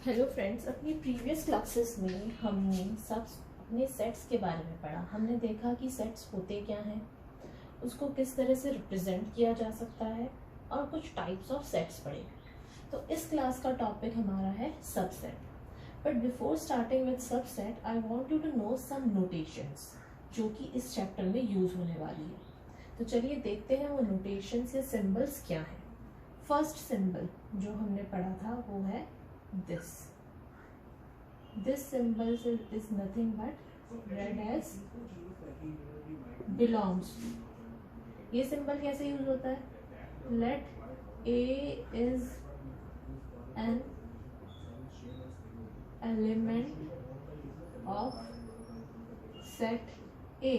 Hello friends, अपनी previous classes में हमने सब अपने सेट्स के बारे में पढ़ा। हमने देखा कि सेट्स होते क्या हैं, उसको किस तरह से रिप्रेजेंट किया जा सकता है और कुछ टाइप्स ऑफ सेट्स पढ़े। तो इस क्लास का टॉपिक हमारा है subset. But before starting with subset I want you to know some notations जो कि इस चैप्टर में यूज होने वाली है। तो चलिए देखते हैं वो नोटेशंस या सिंबल्स क्या हैं। फर्स्ट सिंबल जो हमने पढ़ा था वो है this. This symbol is nothing but read as belongs. ये सिंबल कैसे यूज होता है? Let A is an element of set A.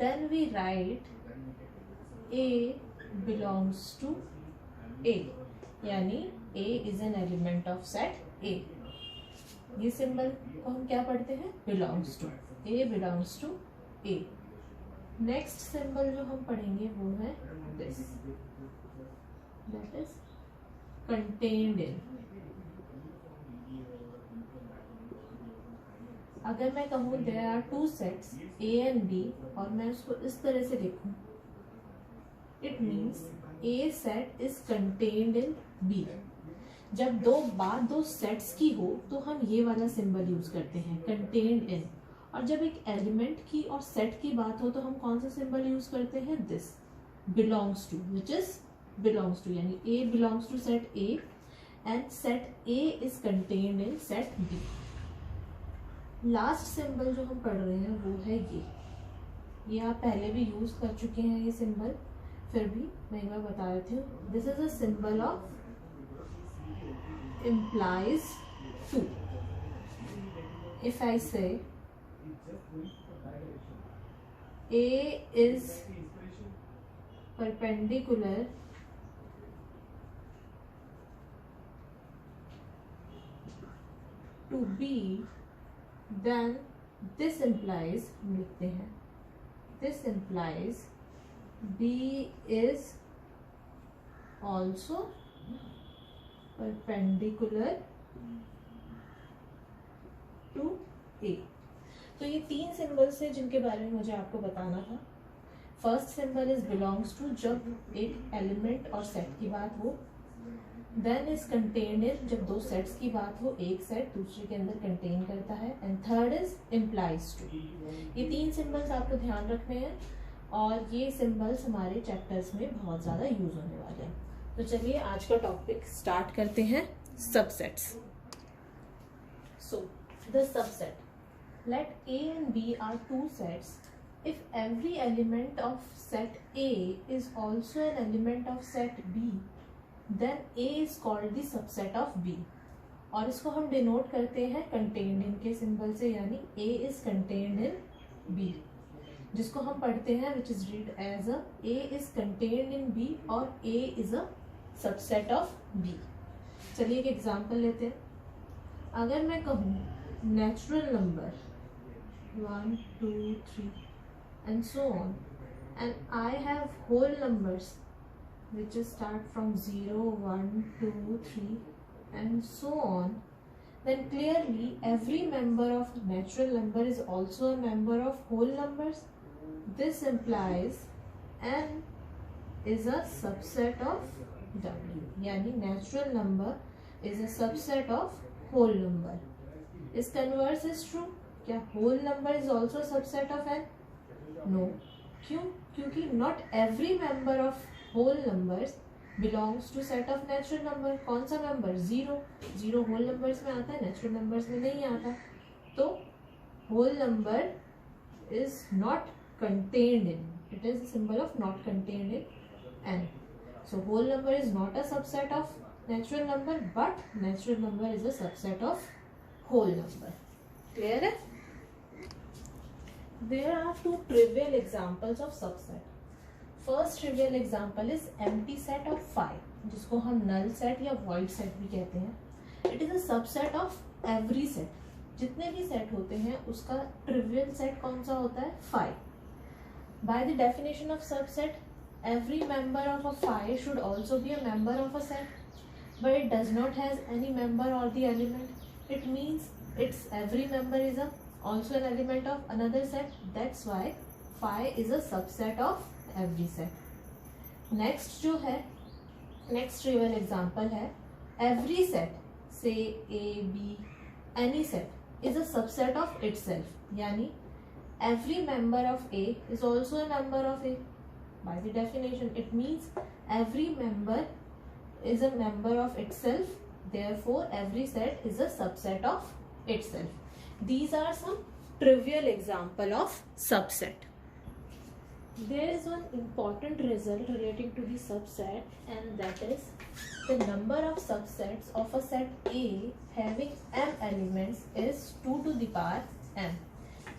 Then we write A belongs to A. यानी A is an element of set A. ये symbol को हम क्या पढ़ते हैं? belongs to. A belongs to A. Next symbol जो हम पढ़ेंगे वो है this. That is contained in. अगर मैं कहूँ there are two sets A and B और मैं उसको इस तरह से लिखूं, it means A set is contained in B. जब बात दो सेट्स की हो तो हम ये वाला सिंबल यूज करते हैं कंटेन्ड इन, और जब एक एलिमेंट की और सेट की बात हो तो हम कौन सा सिंबल यूज करते हैं? This. Belongs to, which is belongs to, यानी A belongs to set A and set A is contained in set B. Last symbol जो हम पढ़ रहे हैं वो है ये आप पहले भी यूज कर चुके हैं ये सिंबल, फिर भी मैं एक बार बता देती हूँ. This is a symbol of implies to. If I say A is perpendicular to B, then this implies, हम लिखते हैं, this implies B is also perpendicular to A. तो ये तीन सिंबल्स हैं जिनके बारे में मुझे आपको बताना था. First symbol is belongs to, जब एक एलिमेंट और सेट की बात हो. देन इज कंटेन्ड इन, जब दो सेट्स की बात हो, एक सेट दूसरे के अंदर कंटेन करता है. And third is implies to. ये तीन सिंबल्स आपको ध्यान रखने हैं और ये सिंबल्स हमारे चैप्टर्स में बहुत ज़्यादा यूज होने वाले हैं. तो चलिए आज का टॉपिक स्टार्ट करते हैं. Subsets. So the subset, let A and B are two sets. If every element of set A is also an element of set B, then A is called the subset of B. और इसको हम denote करते हैं contained in के symbol से, यानी A is contained in B, जिसको हम पढ़ते हैं which is read as A is contained in B और A is a subset of B. चलिए एक एग्जांपल लेते हैं. अगर मैं कहूँ natural number 1 2 3 and so on, and I have whole numbers which start from 0 1 2 3 and so on, then clearly every member of natural number is also a member of whole numbers. This implies n is a subset of W, यानी natural number is a subset of whole number. इस converse is true. क्या whole number is also subset of N? No. क्यों? क्योंकि not every member of whole numbers belongs to set of natural number. कौन सा नंबर? Zero. Zero whole numbers में आता है, नेचुरल नंबर्स में नहीं आता. तो whole number is not contained in, it is a symbol of not contained in n. So whole number is not a subset of natural number, but natural number is a subset of whole number. Clear है? There are two trivial examples of subset. First trivial example is empty set of 5, जिसको हम null set या void set भी कहते हैं. It is a subset of every set. जितने भी set होते हैं उसका trivial set कौन सा होता है? 5. By the definition of subset, every member of a phi should also be a member of a set. but it does not has any member or the element, it means its every member is also an element of another set. That's why phi is a subset of every set. Next जो है, next trivial example है, every set से A be any set is a subset of itself, यानी every member of A is also a member of A. By the definition, it means every member is a member of itself. Therefore, every set is a subset of itself. These are some trivial example of subset. There is one important result relating to the subset, and that is the number of subsets of a set A having m elements is 2 to the power m.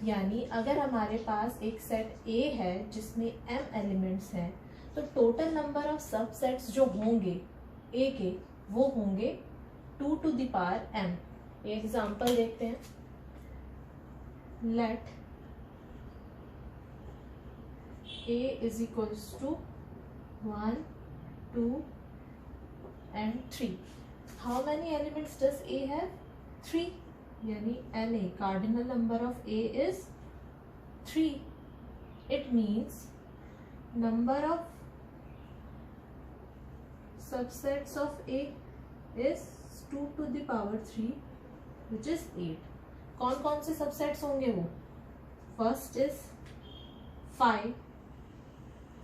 यानी अगर हमारे पास एक set A है जिसमें m elements हैं, तो total number of subsets जो होंगे A के वो होंगे 2 to the power m. Example देखते हैं. Let A is equals to 1, 2 and 3. How many elements does A have? 3. यानी Na, cardinal number of A is 3. It means number of subsets of A is 2 to the power 3, which is 8. कौन कौन से subsets होंगे वो? First is 5,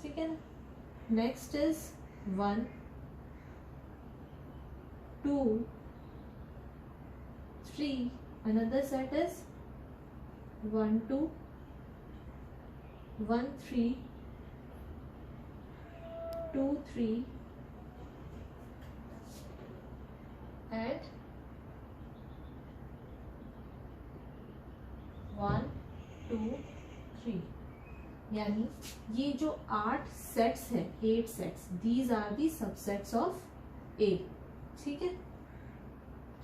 ठीक है ना. Next is 1, 2, 3. Another set is 1, 2, 1, 3, 2, 3 and 1, 2, 3. यानी ये जो 8 सेट्स हैं, 8 sets, these are the subsets of A. ठीक है.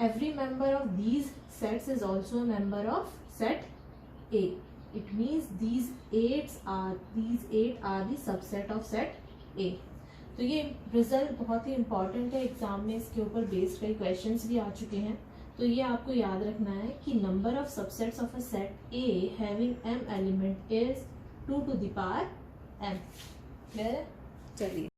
Every member of these sets is also a member of set A. It means these 8 are the subset of set A. तो ये result बहुत ही important है, exam में इसके ऊपर based कई क्वेश्चंस भी आ चुके हैं. तो ये आपको याद रखना है कि number of subsets of a set A having m element is 2 to the power m. Clear है? चलिए.